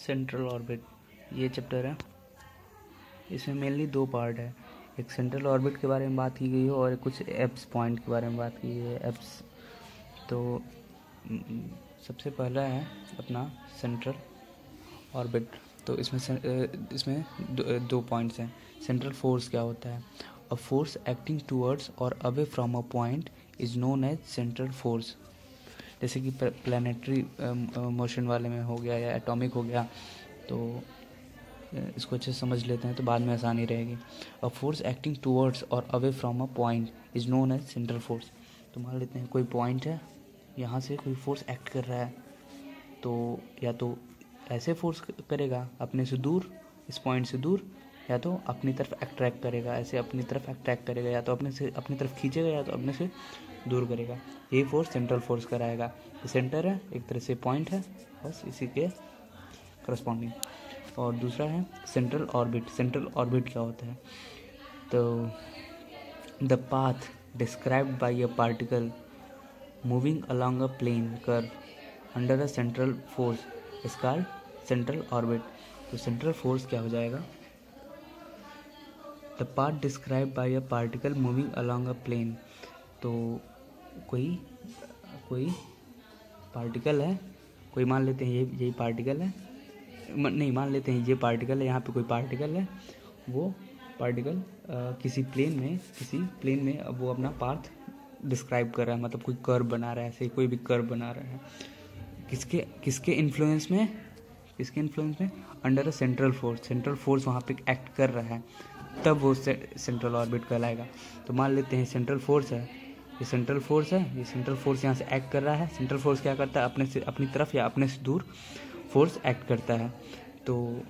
Central orbit, ये chapter है। इसमें मेनली दो पार्ट है, एक सेंट्रल ऑर्बिट के बारे में बात की गई है और कुछ एप्स पॉइंट के बारे में बात की गई है। एप्स तो सबसे पहला है अपना सेंट्रल ऑर्बिट। तो इसमें दो पॉइंट्स हैं। सेंट्रल फोर्स क्या होता है? अ फोर्स एक्टिंग टूवर्ड्स और away from a point is known as central force. जैसे कि प्लानिटरी मोशन वाले में हो गया या एटॉमिक हो गया, तो इसको अच्छे से समझ लेते हैं तो बाद में आसानी रहेगी। अ फोर्स एक्टिंग टूवर्ड्स और away from a point is known as central force. तो मान लेते हैं कोई पॉइंट है, यहाँ से कोई फोर्स एक्ट कर रहा है, तो या तो ऐसे फोर्स करेगा अपने से दूर, इस पॉइंट से दूर, या तो अपनी तरफ अट्रैक्ट करेगा, ऐसे अपनी तरफ अट्रैक्ट करेगा, या तो अपनी तरफ खींचेगा या तो अपने से दूर करेगा। ये फोर्स सेंट्रल फोर्स कराएगा। सेंटर है, एक तरह से पॉइंट है, बस इसी के करस्पॉन्डिंग। और दूसरा है सेंट्रल ऑर्बिट। सेंट्रल ऑर्बिट क्या होता है? तो the path described by a particle moving along a plane curve under a central force is called central orbit. तो सेंट्रल फोर्स क्या हो जाएगा? The path described by a particle moving along a plane. तो कोई particle है, कोई मान लेते हैं यही पार्टिकल है, नहीं मान लेते हैं ये पार्टिकल है, यहाँ पे कोई पार्टिकल है, वो पार्टिकल किसी प्लेन में अब वो अपना पाथ डिस्क्राइब कर रहा है, मतलब कोई कर्व बना रहा है, ऐसे कोई भी कर्व बना रहा है। किसके इन्फ्लुएंस में? Under a central force. Central force वहाँ पे एक्ट कर रहा है, तब वो सेंट्रल ऑर्बिट कहलाएगा। तो मान लेते हैं सेंट्रल फोर्स है, ये सेंट्रल फोर्स यहाँ से एक्ट कर रहा है। सेंट्रल फोर्स क्या करता है? अपनी तरफ या अपने से दूर फोर्स एक्ट करता है। तो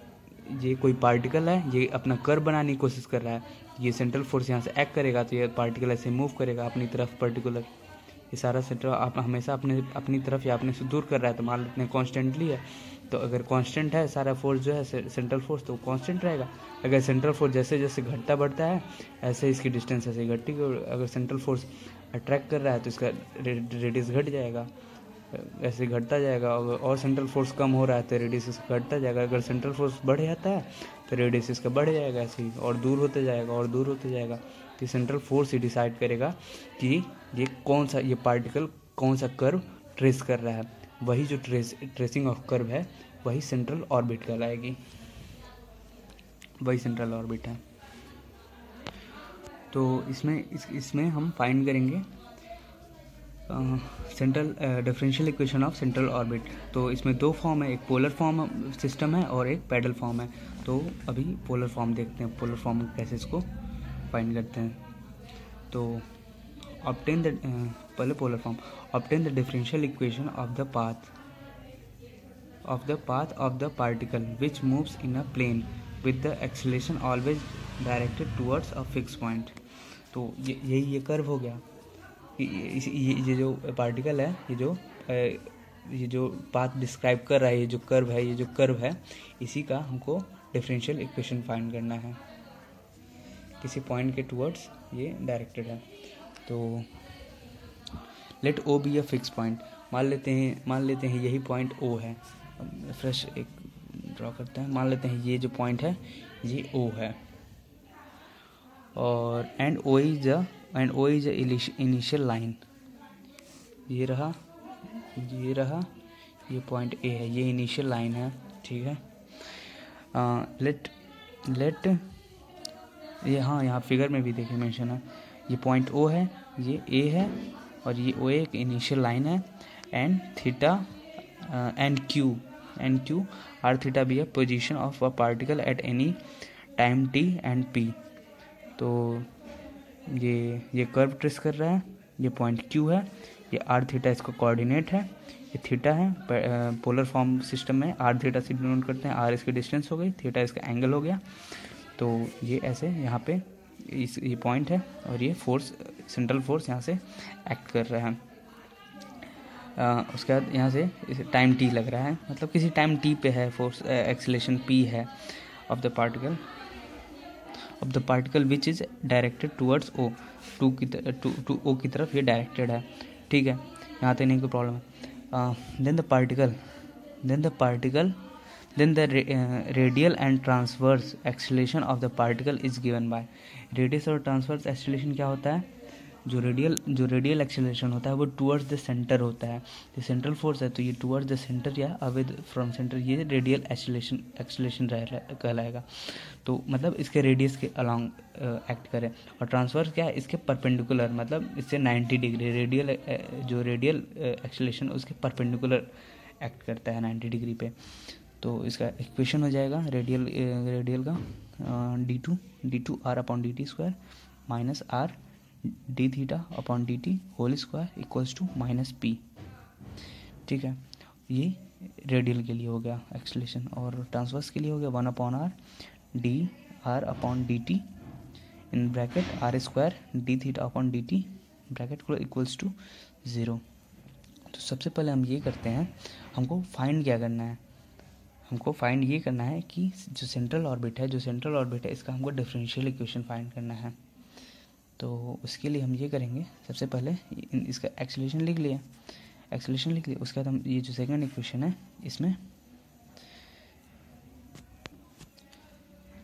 ये कोई पार्टिकल है, ये अपना कर्व बनाने की कोशिश कर रहा है, ये सेंट्रल फोर्स यहाँ से एक्ट करेगा तो ये पार्टिकल ऐसे मूव करेगा अपनी तरफ पर्टिकुलर। ये सारा सेंट्रल आप हमेशा अपनी तरफ या अपने से दूर कर रहा है, तो मान लेते हैं कॉन्स्टेंटली है। तो अगर कांस्टेंट है सारा फोर्स जो है सेंट्रल फोर्स, तो कांस्टेंट रहेगा। अगर सेंट्रल फोर्स जैसे जैसे घटता बढ़ता है, ऐसे इसकी डिस्टेंस ऐसे घटती। अगर सेंट्रल फोर्स अट्रैक्ट कर रहा है तो इसका रेडियस घट जाएगा, ऐसे घटता जाएगा। और सेंट्रल फोर्स कम हो रहा है तो रेडियस इसका घटता जाएगा। अगर सेंट्रल फोर्स बढ़ जाता है तो रेडियस इसका बढ़ जाएगा, ऐसे ही और दूर होते जाएगा। तो सेंट्रल फोर्स ही डिसाइड करेगा कि ये पार्टिकल कौन सा कर्व ट्रेस कर रहा है। वही जो ट्रेसिंग ऑफ कर्व है वही सेंट्रल ऑर्बिट कहलाएगी, वही सेंट्रल ऑर्बिट है। तो इसमें हम फाइंड करेंगे central differential equation of central orbit. तो इसमें दो फॉर्म है, एक पोलर फॉर्म सिस्टम है और एक पैडल फॉर्म है। तो अभी पोलर फॉर्म देखते हैं, पोलर फॉर्म कैसे इसको फाइंड करते हैं। तो पहले polar form. Obtain the differential equation of the path of the particle which moves in a plane with the acceleration always directed towards a fix point. तो ये कर्व हो गया। ये जो पार्टिकल है, ये जो पाथ डिस्क्राइब कर रहा है, ये जो कर्व है, इसी का हमको डिफरेंशियल इक्वेशन फाइंड करना है। किसी पॉइंट के टुवर्ड्स ये डायरेक्टेड है। तो let O be a fix point. मान लेते हैं यही पॉइंट ओ है। फ्रेश एक ड्रॉ करते हैं। मान लेते हैं ये जो पॉइंट है ये ओ है, और and O is a initial line. ये रहा, ये पॉइंट ए है, ये इनिशियल लाइन है, ठीक है। लेट ये, हाँ यहाँ फिगर में भी देखिए मेंशन है, ये पॉइंट ओ है, ये ए है, और ये ओ एक इनिशियल लाइन है। And theta and Q R theta be a position of a particle at any time T and P. तो ये कर्व ट्रेस कर रहा है, ये पॉइंट क्यू है, ये आर थीटा इसका कोऑर्डिनेट है, ये थीटा है। पोलर फॉर्म सिस्टम में आर थीटा से डिनोट करते हैं। आर इसकी डिस्टेंस हो गई, थीटा इसका एंगल हो गया। तो ये ऐसे यहाँ पे ये पॉइंट है, और ये फोर्स सेंट्रल फोर्स यहाँ से एक्ट कर रहा है। उसके बाद यहाँ से टाइम टी लग रहा है, मतलब किसी टाइम टी पे है फोर्स, एक्सेलरेशन पी है of the particle which is directed towards O, to O की तरफ ये डायरेक्टेड है, ठीक है। यहाँ तक नहीं कोई प्रॉब्लम है। Then the then the radial and transverse acceleration of the particle is given by. Radius और ट्रांसवर्स एक्सेलरेशन क्या होता है? जो रेडियल एक्सेलरेशन होता है वो टुवर्ड्स द सेंटर होता है। जो सेंट्रल फोर्स है तो ये टुवर्ड्स द सेंटर या अवे फ्रॉम सेंटर, ये रेडियल एक्सेलरेशन कहलाएगा। तो मतलब इसके रेडियस के अलॉन्ग एक्ट करे। और ट्रांसवर्स क्या है? इसके परपेंडिकुलर, मतलब इससे 90 डिग्री रेडियल, जो रेडियल एक्सेलरेशन उसके परपेंडिकुलर एक्ट करता है 90 डिग्री पे। तो इसका इक्वेशन हो जाएगा रेडियल का d2 r upon dt square minus r d theta upon D t whole square equals to minus P. ठीक है, ये रेडियल के लिए हो गया एक्सेलरेशन। और ट्रांसवर्स के लिए हो गया 1 upon r d r upon D t in bracket r square d theta upon D t bracket को इक्वल्स टू 0। तो सबसे पहले हम ये करते हैं, हमको फाइंड क्या करना है? हमको फाइंड ये करना है कि जो सेंट्रल ऑर्बिट है इसका हमको डिफरेंशियल इक्वेशन फाइंड करना है। तो उसके लिए हम ये करेंगे, सबसे पहले इसका एक्सेलरेशन लिख लिया, उसके बाद हम ये जो सेकंड इक्वेशन है इसमें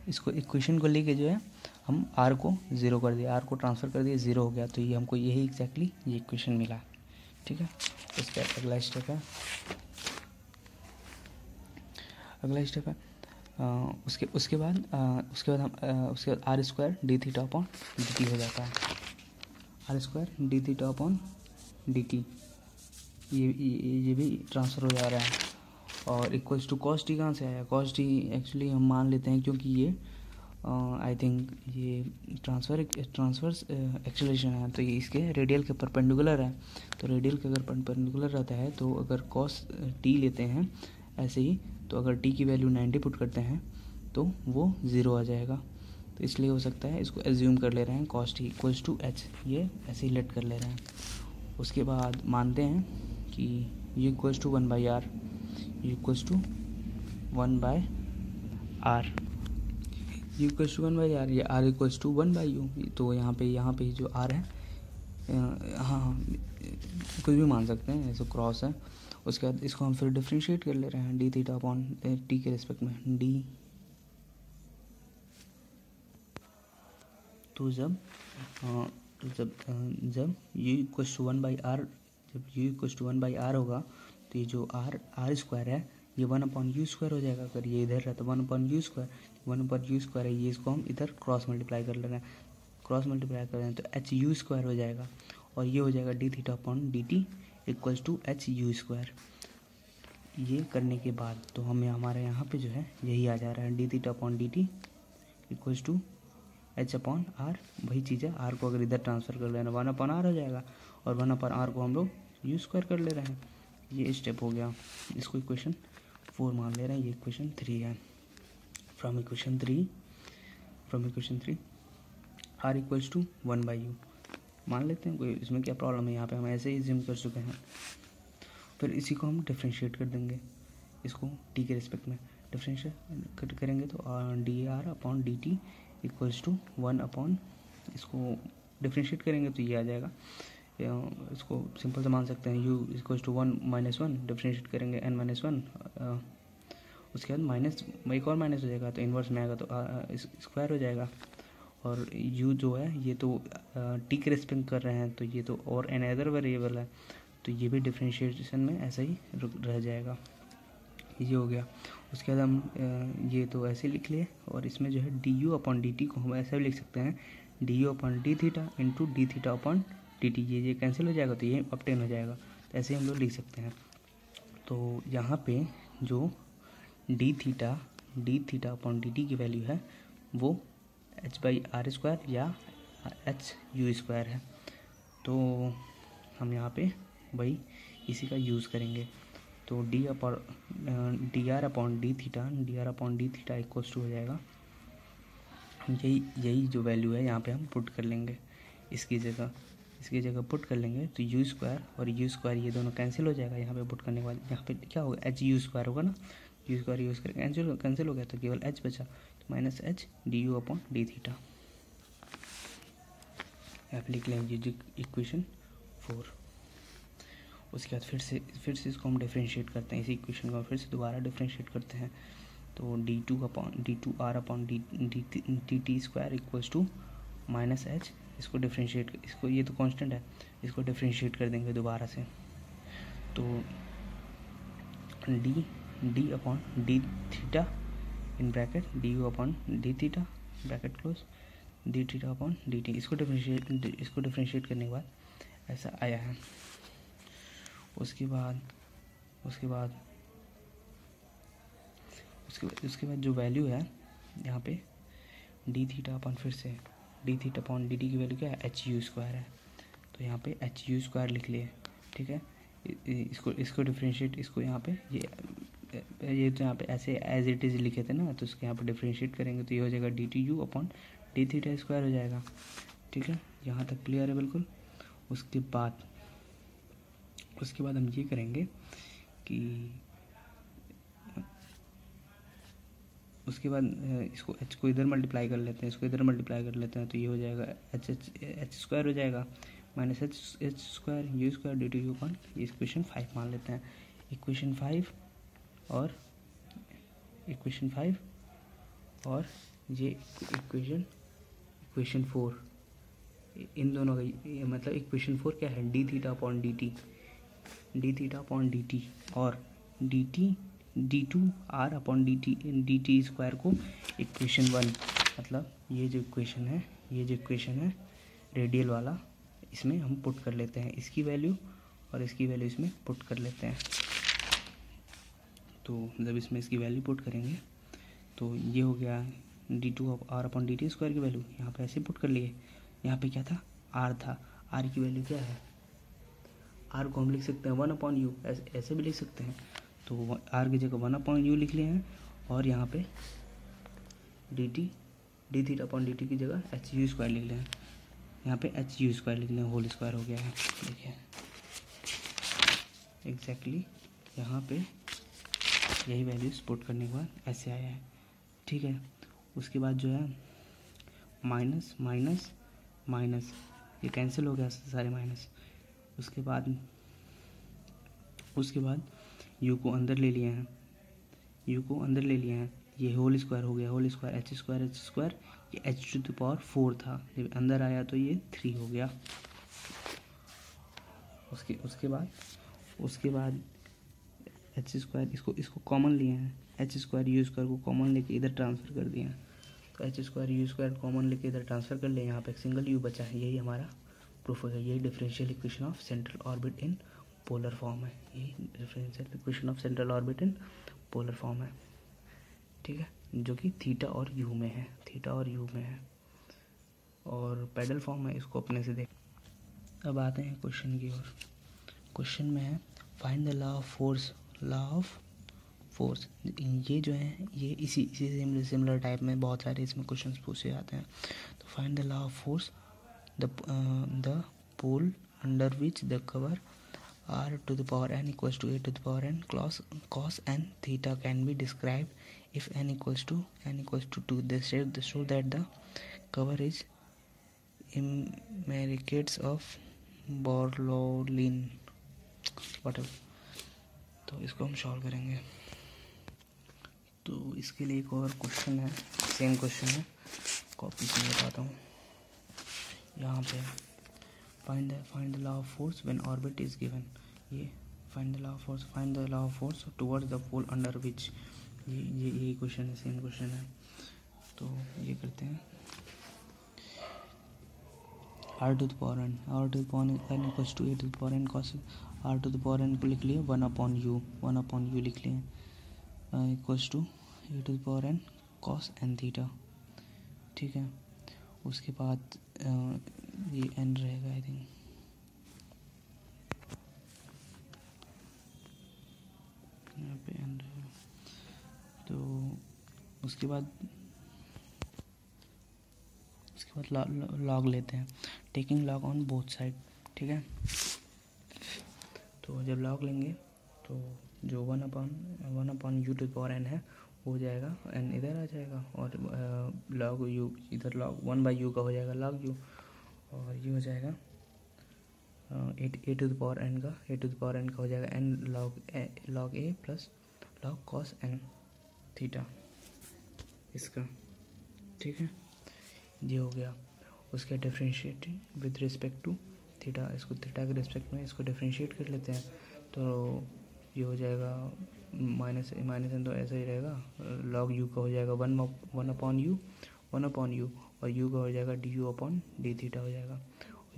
इसको इक्वेशन को लेके जो है हम r को 0 कर दिया, r को ट्रांसफ़र कर दिया, 0 हो गया। तो ये हमको यही एग्जैक्टली ये इक्वेशन मिला। ठीक है, इसका अगला स्टेप है उसके बाद r square d theta upon D t हो जाता है। R square d theta upon D t ये भी ट्रांसफ़र हो जा रहा है। और इक्वल्स टू कॉस टी कहाँ से आया? कॉस टी एक्चुअली हम मान लेते हैं क्योंकि ये आई थिंक ये ट्रांसवर्स एक्सेलरेशन है, तो ये इसके रेडियल के परपेंडिकुलर है। तो रेडियल के अगर परपेंडिकुलर रहता है तो अगर कॉस टी लेते हैं ऐसे ही, तो अगर टी की वैल्यू 90 पुट करते हैं तो वो 0 आ जाएगा। तो इसलिए हो सकता है इसको एज्यूम कर ले रहे हैं cos t equals to h, ये ऐसे ही लेट कर ले रहे हैं। उसके बाद मानते हैं कि ये इक्वल्स टू 1/r, ये इक्वल्स टू 1/r, ये इक्वल्स टू 1/r, ये r इक्वल्स टू 1/u। तो यहाँ पे जो r है, हाँ कुछ भी मान सकते हैं, ऐसे क्रॉस है। उसके बाद इसको हम फिर डिफ्रेंशिएट कर ले रहे हैं डी थीटा अपॉन टी के रिस्पेक्ट में डी। तो जब u इक्वल्स टू 1/r, जब u इक्वल्स टू 1/r होगा तो ये जो r स्क्वायर है ये 1/u स्क्वायर हो जाएगा। अगर ये इधर है तो 1/u स्क्वायर है, ये इसको हम इधर क्रॉस मल्टीप्लाई कर रहे हैं तो एच यू स्क्वायर हो जाएगा। और ये हो जाएगा d theta upon D t equals to h u square. ये करने के बाद तो हमें हमारे यहाँ पे जो है यही आ जा रहा है D theta upon D t equals to h upon r. वही चीज़ है, आर को अगर इधर ट्रांसफ़र कर लेना 1/r हो जाएगा, और 1/r को हम लोग यू स्क्वायर कर ले रहे हैं। ये स्टेप हो गया, इसको इक्वेशन 4 मान ले रहे हैं, ये इक्वेशन 3 है। From equation 3 r equals to 1/u मान लेते हैं, कोई इसमें क्या प्रॉब्लम है? यहाँ पे हम ऐसे ही जिम कर चुके हैं। फिर इसी को हम डिफ्रेंशिएट कर देंगे, इसको टी के रिस्पेक्ट में डिफ्रेंशिएट करेंगे तो d r upon D t equals to 1 upon, इसको डिफ्रेंशिएट करेंगे तो ये आ जाएगा। इसको सिंपल से मान सकते हैं u इक्वल्स टू 1 - 1 डिफ्रेंशिएट करेंगे n-1, उसके बाद माइनस एक और माइनस हो जाएगा तो इन्वर्स में आएगा तो स्क्वायर हो जाएगा। और u जो है ये तो टी के रिस्पेक्ट कर रहे हैं तो ये तो और एन अदर वेरिएबल है, तो ये भी डिफ्रेंशिएशन में ऐसा ही रह जाएगा। ये हो गया। उसके बाद हम ये तो ऐसे लिख लिए, और इसमें जो है D u upon D T को हम ऐसे भी लिख सकते हैं D u upon d theta into D theta upon D t. ये कैंसिल हो जाएगा तो ये अपटेन हो जाएगा, तो ऐसे हम लोग लिख सकते हैं। तो यहाँ पे जो D theta upon D T की वैल्यू है वो h/r स्क्वायर या एच यू स्क्वायर है। तो हम यहाँ पे वही इसी का यूज़ करेंगे। तो d r upon d theta equals to हो जाएगा, यही जो वैल्यू है यहाँ पे हम पुट कर लेंगे, इसकी जगह पुट कर लेंगे तो यू स्क्वायर और यू स्क्वायर ये दोनों कैंसिल हो जाएगा। यहाँ पे पुट करने के बाद यहाँ पे क्या होगा, एच यू स्क्वायर होगा ना, यू स्क्वायर यूज़ करके कैंसिल हो गया तो केवल एच बचा, तो minus H D u upon d theta. यहाँ पे लिख लेंगे इक्वेशन 4। उसके बाद फिर से इसको हम डिफ्रेंशिएट करते हैं, इसी इक्वेशन को फिर से दोबारा डिफ्रेंशिएट करते हैं। तो d2 square equals to minus h, इसको डिफ्रेंशिएट, इसको ये तो कांस्टेंट है, इसको डिफ्रेंशिएट कर देंगे दोबारा से। तो D upon d theta in bracket D u upon d theta bracket close D theta upon D T, इसको डिफ्रेंशिएट करने के बाद ऐसा आया है। उसके बाद जो वैल्यू है यहाँ पे डी थीटा अपॉन, फिर से D theta upon D T की वैल्यू क्या है, एच यू स्क्वायर है। तो यहाँ पे एच यू स्क्वायर लिख लिए, ठीक है। इसको डिफ्रेंशिएट, इसको यहाँ पे ये तो यहाँ पे ऐसे एज इट इज़ लिखे थे ना, तो इसके यहाँ पे डिफ्रेंशिएट करेंगे तो ये हो जाएगा D T U upon d theta square हो जाएगा, ठीक है। यहाँ तक क्लियर है बिल्कुल। उसके बाद हम ये करेंगे कि उसके बाद इसको एच को इधर मल्टीप्लाई कर लेते हैं, इसको इधर मल्टीप्लाई कर लेते हैं, तो ये हो जाएगा एच स्क्वायर हो जाएगा minus H square you square D T U upon, ये इक्वेशन 5 मान लेते हैं। इक्वेशन 5 और ये इक्वेशन 4, इन दोनों का मतलब इक्वेशन 4 क्या है, D theta upon D T और D two are upon D T square को इक्वेशन 1, मतलब ये जो इक्वेशन है रेडियल वाला, इसमें हम पुट कर लेते हैं, इसकी वैल्यू और इसकी वैल्यू इसमें पुट कर लेते हैं। तो जब इसमें इसकी वैल्यू पुट करेंगे तो ये हो गया d two are upon D T square की वैल्यू यहाँ पे ऐसे पुट कर लिए। यहाँ पे क्या था, आर था, आर की वैल्यू क्या है, आर को हम लिख सकते हैं 1 अपॉन यू, ऐसे भी लिख सकते हैं। तो आर की जगह 1 अपॉन यू लिख लिए हैं, और यहाँ पे D theta upon D T की जगह एच यू स्क्वायर लिख लें, यहाँ पे एच यू स्क्वायर लिख लें, होल स्क्वायर हो गया है। देखिए एग्जैक्टली यहाँ पे यही वैल्यूज पुट करने के बाद ऐसे आया है, ठीक है। उसके बाद जो है माइनस माइनस माइनस, ये कैंसिल हो गया सारे माइनस। उसके बाद यू को अंदर ले लिए हैं, ये होल स्क्वायर हो गया, होल स्क्वायर एच स्क्वायर, ये एच टू द पावर 4 था, जब अंदर आया तो ये 3 हो गया। उसके बाद एच स्क्वायर, इसको कॉमन लिए हैं, एच स्क्वायर यू स्क्वायर को कॉमन लेके इधर ट्रांसफ़र कर दिए हैं, तो H square you square common लेके इधर ट्रांसफ़र कर लिए, यहाँ पे एक सिंगल यू बचा है, यही हमारा प्रूफ है। यही differential equation of central orbit in polar form है, यही differential equation of central orbit in polar form है, ठीक है, जो कि थीटा और यू में है, और पैडल फॉर्म है, इसको अपने से देख। अब आते हैं क्वेश्चन की ओर। क्वेश्चन में है find the law of force. ये जो है ये इसी सिमिलर टाइप में बहुत सारे इसमें क्वेश्चंस पूछे जाते हैं। तो find the law of force, the pole under which the curve r to the power n equals to a to the power n cos n theta can be described if n equals to 2. They show that the cover is imbricates of Borloo whatever। तो इसको हम solve करेंगे। तो इसके लिए एक और question है, सेम क्वेश्चन है, कॉपी से बताता हूँ। यहाँ पे find the law of force when orbit is given, ये find the law of force towards the pole under which, ये क्वेश्चन है, सेम क्वेश्चन है। तो ये करते हैं, r to the power n equals to a to the power n cos, r to the power n को लिख लिए 1 upon u लिख लिए, equals to a to the power n cos n theta, ठीक है। उसके बाद ये n रहेगा आई थिंक, यहाँ पे n रहेगा। तो उसके बाद लॉग लेते हैं, taking log on both side, ठीक है। तो जब लॉग लेंगे तो जो 1 upon u to the power n है वो हो जाएगा, n इधर आ जाएगा, और लॉग यू इधर, लॉग 1 बाई यू का हो जाएगा लॉग यू, और ये हो जाएगा A to the power N का हो जाएगा N log A plus log cos N theta इसका, ठीक है, ये हो गया। उसके differentiating with respect to theta, इसको थीटा के रिस्पेक्ट में इसको डिफ्रेंशिएट कर लेते हैं, तो ये हो जाएगा माइनस एन, तो ऐसा ही रहेगा, लॉग यू का हो जाएगा वन अपॉन यू और यू का हो जाएगा D u upon d theta हो जाएगा।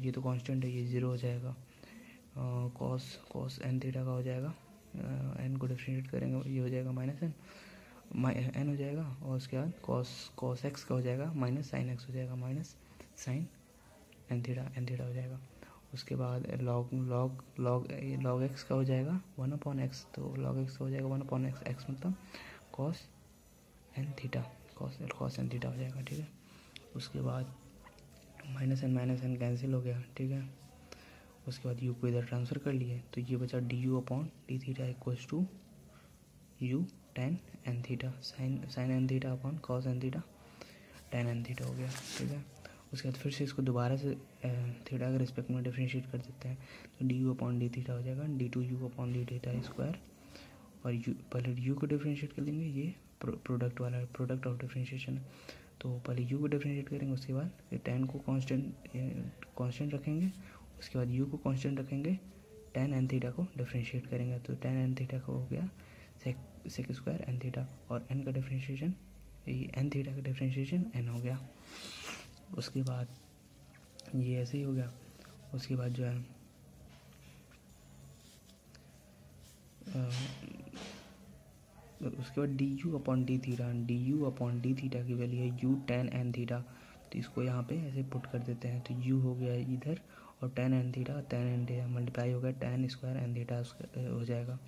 ये तो कांस्टेंट है, ये ज़ीरो हो जाएगा। कॉस एन थीटा का हो जाएगा, एन को डिफ्रेंशिएट करेंगे, ये हो जाएगा माइनस एन हो जाएगा, और उसके बाद कॉस एक्स का हो जाएगा माइनस साइन एक्स हो जाएगा, माइनस साइन एन थीटा हो जाएगा। उसके बाद लॉग एक्स का हो जाएगा वन अपॉन एक्स, तो लॉग एक्स का हो जाएगा वन अपॉन एक्स मतलब कॉस एन थीटा हो जाएगा, ठीक है। उसके बाद माइनस एन कैंसिल हो गया, ठीक है। उसके बाद यू को इधर ट्रांसफ़र कर लिए, तो ये बचा d u upon d theta equals to u tan n theta, sine n theta upon cos N theta tan n theta हो गया, ठीक है। उसके बाद फिर से इसको दोबारा से थीटा के रिस्पेक्ट में डिफ्रेंशिएट कर देते हैं, तो d u upon d theta हो जाएगा d two u upon d theta square, और यू पहले यू को डिफ्रेंशिएट कर देंगे, ये प्रोडक्ट वाला प्रोडक्ट ऑफ डिफ्रेंशिएशन है, तो पहले यू को डिफ्रेंशिएट करेंगे, उसके बाद टेन को कांस्टेंट रखेंगे, उसके बाद यू को कांस्टेंट रखेंगे, टेन एन थीटा को डिफ्रेंशिएट करेंगे, तो टेन एन थीटा को हो गया सेक स्क्वायर एन थीटा, और एन का डिफ्रेंशिएशन एन थीटा का डिफ्रेंशिएशन एन हो गया। उसके बाद ये ऐसे ही हो गया। उसके बाद जो है उसके बाद D u upon d theta की वैल्यू है यू टेन एन थीटा, तो इसको यहाँ पे ऐसे पुट कर देते हैं, तो यू हो गया इधर और टेन एन थीटा मल्टीप्लाई हो गया टेन स्क्वायर एन थीटा हो जाएगा।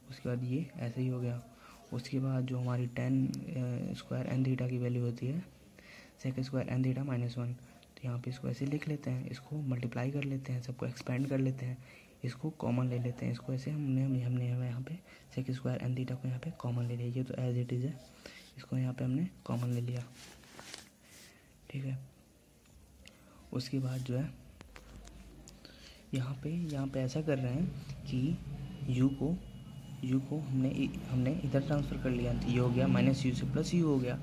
उसके बाद ये ऐसे ही हो गया। उसके बाद जो हमारी टेन स्क्वायर एन थीटा की वैल्यू होती है sec square n theta minus one, तो यहाँ पे इसको ऐसे लिख लेते हैं, इसको मल्टीप्लाई कर लेते हैं, सबको एक्सपेंड कर लेते हैं, इसको कॉमन ले लेते हैं, इसको ऐसे हमने यहाँ पे सेक स्क्वायर एन थीटा को यहाँ पे कॉमन ले लिया, ये तो एज इट इज़ है, इसको यहाँ पे हमने कॉमन ले लिया, ठीक है। उसके बाद जो है यहाँ पे ऐसा कर रहे हैं कि यू को हमने इधर ट्रांसफ़र कर लिया, तो ये हो गया माइनस यू से प्लस यू हो गया,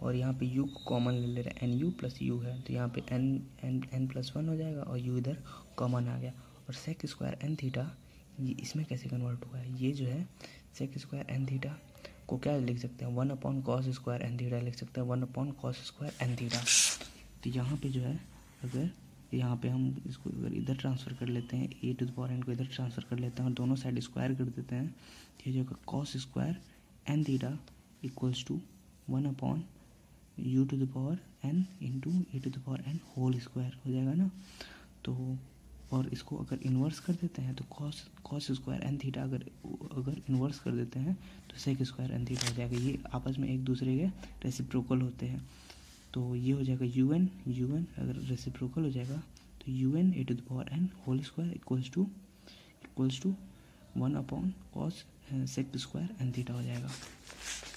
और यहाँ पे u को कॉमन ले रहे हैं, एन यू प्लस यू है, तो यहाँ पे एन प्लस वन हो जाएगा, और u इधर कॉमन आ गया। और सेक स्क्वायर एन थीटा ये इसमें कैसे कन्वर्ट हुआ है, ये जो है सेक स्क्वायर एन थीटा को क्या लिख सकते हैं, one upon cos square n theta लिख सकते हैं, one upon cos square n theta. तो यहाँ पे जो है अगर यहाँ पे हम इसको अगर इधर ट्रांसफ़र कर लेते हैं, ए टू द पावर एन को इधर ट्रांसफ़र कर लेते हैं और दोनों साइड स्क्वायर कर देते हैं, ये जो cos square n theta equals to one upon u to the power n into a to the power n whole square हो जाएगा ना। तो और इसको अगर इन्वर्स कर देते हैं तो कॉस स्क्वायर एन थीटा अगर इन्वर्स कर देते हैं तो सेक स्क्वायर एन थीटा हो जाएगा। ये आपस में एक दूसरे के रेसिप्रोकल होते हैं, तो ये हो जाएगा यू एन अगर रेसिप्रोकल हो जाएगा तो u n a to the power n whole square equals to one upon cos sec square n theta हो जाएगा।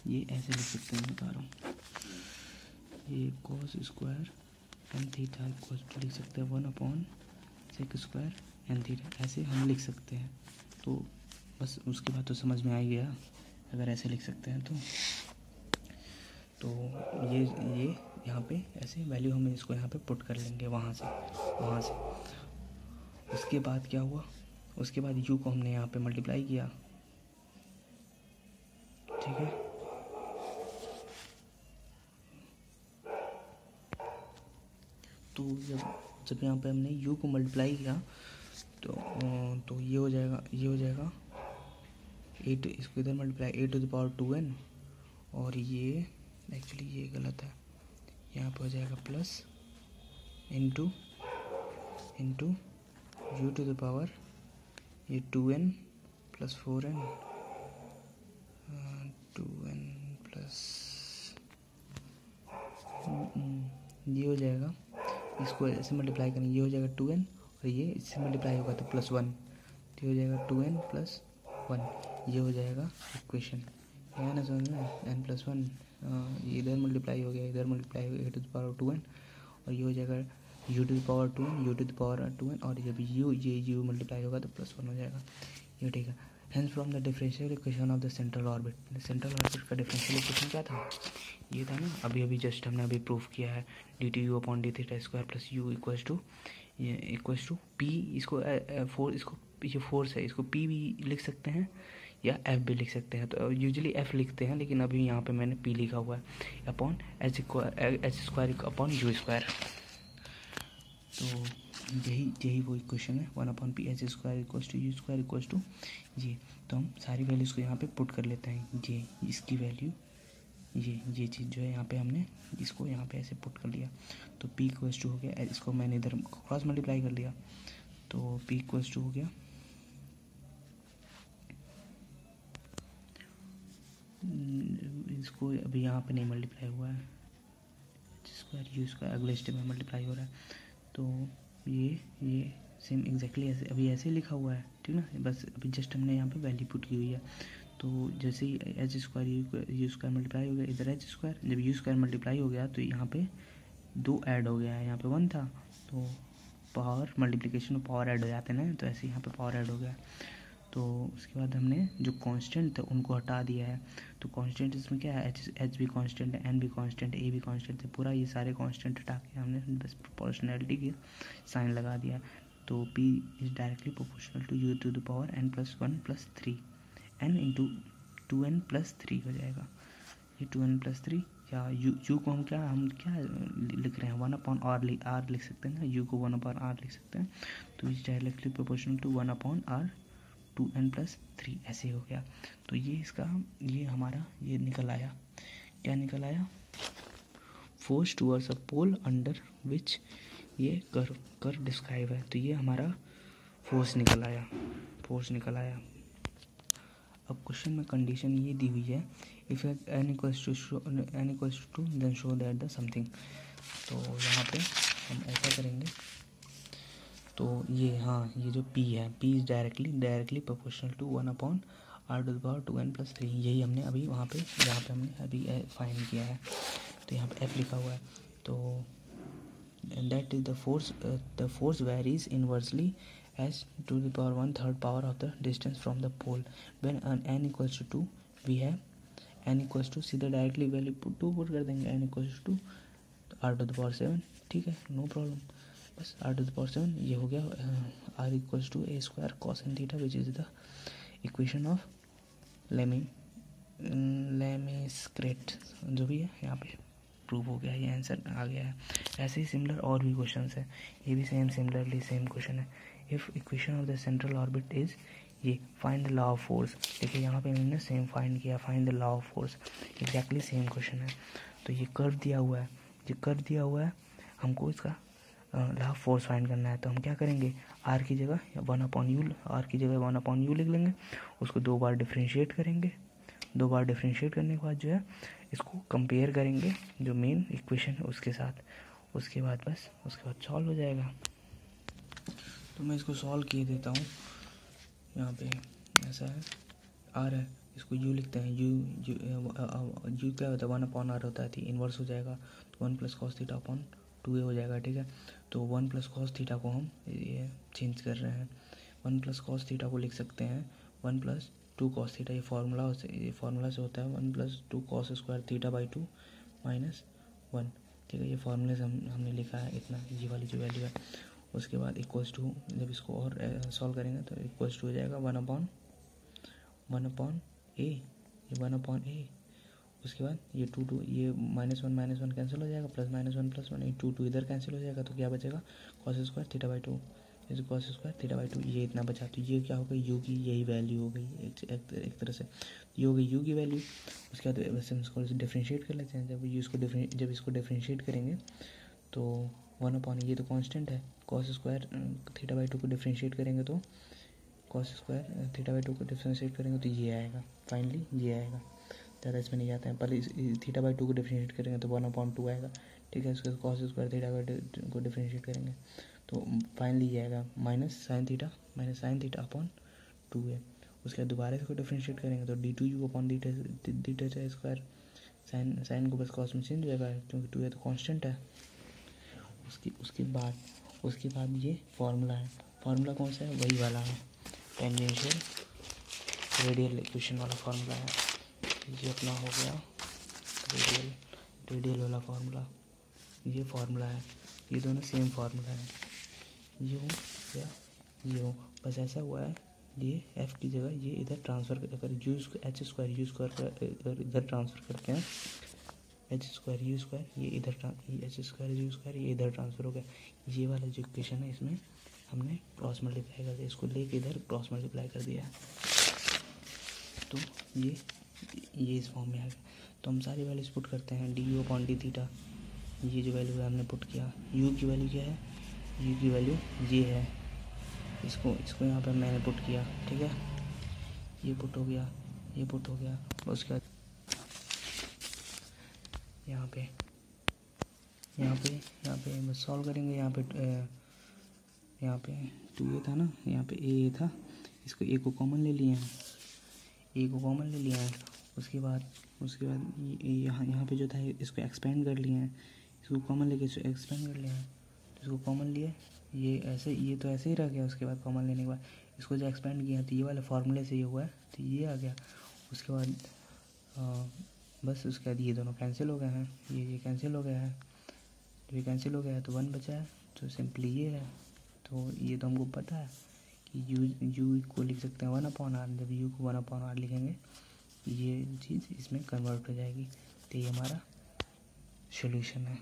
ये ऐसे लिख सकते हैं, बता रहा हूँ, ये cos square n theta equals to लिख सकते हैं one upon sec square n theta, ऐसे हम लिख सकते हैं। तो बस उसके बाद तो समझ में आ ही गया अगर ऐसे लिख सकते हैं तो ये यहाँ पे ऐसे वैल्यू हम इसको यहाँ पे पुट कर लेंगे वहाँ से। उसके बाद क्या हुआ, उसके बाद u को हमने यहाँ पे मल्टीप्लाई किया, ठीक है। तो जब यहाँ पे हमने u को मल्टीप्लाई किया तो ये हो जाएगा एट, इसको इधर multiply a to the power 2n, और ये एक्चुअली ये गलत है, यहाँ पे हो जाएगा plus into u to the power ये 2n plus 4n 2n plus ये हो जाएगा, इसको ऐसे मल्टीप्लाई करेंगे, ये हो जाएगा 2n और ये इससे मल्टीप्लाई होगा तो प्लस 1, तो ये हो जाएगा 2n प्लस 1, ये हो जाएगा इक्वेशन। है ना समझ में, n प्लस 1 ये इधर मल्टीप्लाई हो गया, इधर मल्टीप्लाई हो गया ए टू द पावर 2n, और ये हो जाएगा u to the power 2n, u to the power 2n, और जब यू मल्टीप्लाई होगा तो +1 हो जाएगा, ये ठीक है। Hence from the differential equation of the central orbit, central orbit का डिफरेंशियल इक्वेशन क्या था, ये था ना, अभी जस्ट हमने अभी प्रूफ किया है, dt/d² plus u equals to p, इसको ये फोर्स है, इसको पी भी लिख सकते हैं या एफ भी लिख सकते हैं, तो यूजुअली एफ लिखते हैं, लेकिन अभी यहाँ पे मैंने पी लिखा हुआ है, अपॉन h² अपॉन u²। तो यही वो इक्वेशन है, 1/p h² इक्वल्स टू ये। तो हम सारी वैल्यूज़ को यहाँ पे पुट कर लेते हैं, ये इसकी वैल्यू, ये चीज़ जो है यहाँ पे हमने इसको यहाँ पे ऐसे पुट कर लिया, तो p इक्वल्स टू हो गया, इसको मैंने इधर क्रॉस मल्टीप्लाई कर लिया, तो p इक्वल्स टू हो गया इसको अभी यहाँ पे नहीं मल्टीप्लाई हुआ है, h²u² अगले स्टेप में मल्टीप्लाई हो रहा है, तो ये सेम एग्जैक्टली ऐसे अभी ऐसे लिखा हुआ है, ठीक ना, बस अभी जस्ट हमने यहाँ पे वैल्यू पुट की हुई है। तो जैसे ही h² मल्टीप्लाई हो गया, इधर h², जब u² मल्टीप्लाई हो गया तो यहाँ पे 2 ऐड हो गया है, यहाँ पे 1 था, तो पावर मल्टीप्लिकेशन में पावर ऐड हो जाते हैं ना, तो ऐसे यहाँ पे पावर ऐड हो गया। तो उसके बाद हमने जो कांस्टेंट थे उनको हटा दिया है, तो कांस्टेंट इसमें क्या है, एच भी कांस्टेंट है, एन भी कांस्टेंट है, ए भी कांस्टेंट है, पूरा ये सारे कांस्टेंट हटा के हमने बस प्रोपोर्शनैलिटी के साइन लगा दिया। तो p is directly proportional to u to the power n + 1 + 3, n into 2n + 3 हो जाएगा, ये 2n + 3, या u को हम क्या लिख रहे हैं, 1/r लिख सकते हैं ना, u को 1/r लिख सकते हैं, तो is directly proportional to 1/r 2n + 3 ऐसे हो गया। तो ये हमारा ये निकल आया, क्या निकल आया, force towards a pole under which ये कर्व डिस्क्राइब है, तो ये हमारा फोर्स निकल आया। अब क्वेश्चन में कंडीशन ये दी हुई है, if n equals two then show that the something, तो यहाँ पे हम ऐसा करेंगे, तो ये जो p है, p is directly proportional to 1/r 2n + 3, यही हमने अभी यहाँ पे हमने अभी फाइंड किया है, तो यहाँ पे f लिखा हुआ है, तो that is the force varies inversely as to the power 1/3 power of the distance from the pole when n equals to 2 we have n equals to, सीधा डायरेक्टली वैल्यू 2 पुट कर देंगे, n equals to r⁴ ठीक है, no problem, बस r⁴ ये हो गया, r equals to a² cos n theta which is the equation of लेमिसक्रेट जो भी है, यहाँ पे प्रूव हो गया, ये आंसर आ गया है। ऐसे ही सिमिलर और भी क्वेश्चंस है, ये भी सेम क्वेश्चन है। If equation of the central orbit is ये find the law of force, देखिए यहाँ पे मैंने सेम फाइंड किया, find the law of force, exactly same question है। तो ये कर्व दिया हुआ है, हमको इसका लॉ ऑफ फोर्स फाइंड करना है, तो हम क्या करेंगे, r की जगह 1/u लिख लेंगे, उसको 2 बार डिफ्रेंशिएट करेंगे, 2 बार डिफ्रेंशिएट करने के बाद जो है इसको कंपेयर करेंगे जो मेन इक्वेशन है उसके साथ, उसके बाद सॉल्व हो जाएगा। तो मैं इसको सॉल्व किए देता हूँ, यहाँ पे ऐसा है, r है, इसको u लिखते हैं, u क्या होता है, 1/r होता है, इन्वर्स हो जाएगा, तो 1 + cos θ अपॉन 2a हो जाएगा, ठीक है। तो 1 + cos θ को हम ये चेंज कर रहे हैं, 1 + cos θ को लिख सकते हैं 1 + 2 cos θ, ये फार्मूला से होता है 1 + 2 cos² θ/2 - 1, ठीक है, ये फार्मूले से हमने लिखा है इतना, ये वाली जो वैल्यू है। उसके बाद इक्वल्स टू, जब इसको और सॉल्व करेंगे तो इक्वल्स टू हो जाएगा 1/a, उसके बाद ये 2 ये -1 कैंसिल हो जाएगा, +-1 +1, ये 2 इधर कैंसिल हो जाएगा, तो क्या बचेगा, cos² θ/2, इस cos² θ/2, ये इतना बचा, तो ये क्या हो गई, u की यही वैल्यू हो गई, एक तरह से ये हो गई u की वैल्यू। उसके बाद वैसे हम इसको डिफ्रेंशिएट कर लेते हैं, जब इसको डिफ्रेंशिएट करेंगे तो 1/, ये तो कांस्टेंट है, cos² θ/2 को डिफ्रेंशिएट करेंगे तो cos² θ/2 को डिफ्रेंशिएट करेंगे तो ये आएगा, फाइनली ये आएगा, ज़्यादा इसमें नहीं जाता है, पहले θ/2 को डिफ्रेंशिएट करेंगे तो 1/2 आएगा, ठीक है। उसके cos² θ/2 को डिफ्रेंशिएट करेंगे तो फाइनली ये आएगा -sin θ अपॉन 2a। उसके बाद दोबारा इसको डिफ्रेंशिएट करेंगे तो d2u अपॉन d2 साइन को बस cos में चेंज हो जाएगा, क्योंकि 2a तो कांस्टेंट है, उसके बाद ये फार्मूला है। फार्मूला कौन सा है? वही वाला है, टेंजेंशियल रेडियल इक्वेशन वाला फार्मूला है। ये अपना हो गया रेडियल वाला फार्मूला, ये फार्मूला है। ये दोनों सेम फार्मूला है। ये हो या ये हो, बस ऐसा हुआ है ये एफ की जगह ये इधर ट्रांसफ़र अगर एच स्क्वायर यू स्क्वायर इधर ट्रांसफ़र करते हैं, एच स्क्वायर यू स्क्वायर ये इधर एच स्क्वायर यू स्क्वायर ये इधर ट्रांसफ़र हो गया। ये वाला जो इक्वेशन है इसमें हमने क्रॉस मल्टीप्लाई कर दिया, इसको लेके इधर क्रॉस मल्टीप्लाई कर दिया है, तो ये इस फॉर्म में आ गया। तो हम सारी वैल्यूज पुट करते हैं, D u upon d theta. ये जो वैल्यू है हमने पुट किया, यू की वैल्यू क्या है? यू की वैल्यू ये है, इसको यहाँ पर मैंने पुट किया, ठीक है। ये पुट हो गया, ये पुट हो गया। उसके बाद यहाँ पे बस सॉल्व करेंगे। यहाँ पे 2a था ना, यहाँ पे a था, इसको a को कॉमन ले लिया है। उसके बाद यहाँ पे जो था इसको एक्सपेंड कर लिया है, इसको कॉमन लेके इसको एक्सपेंड कर लिया है, इसको कॉमन लिए, ये तो ऐसे ही रह गया। उसके बाद कॉमन लेने के बाद इसको जो एक्सपेंड किया तो ये वाले फार्मूले से ये हुआ है, तो ये आ गया। उसके बाद बस उसके बाद ये दोनों कैंसिल हो गए हैं, ये कैंसिल हो गया है। जब ये कैंसिल हो गया है तो 1 बचा है, तो सिंपली ये है। तो ये तो हमको पता है कि यू को लिख सकते हैं 1/r। जब यू को 1/r लिखेंगे ये चीज़ इसमें कन्वर्ट हो जाएगी। तो ये हमारा सोल्यूशन है।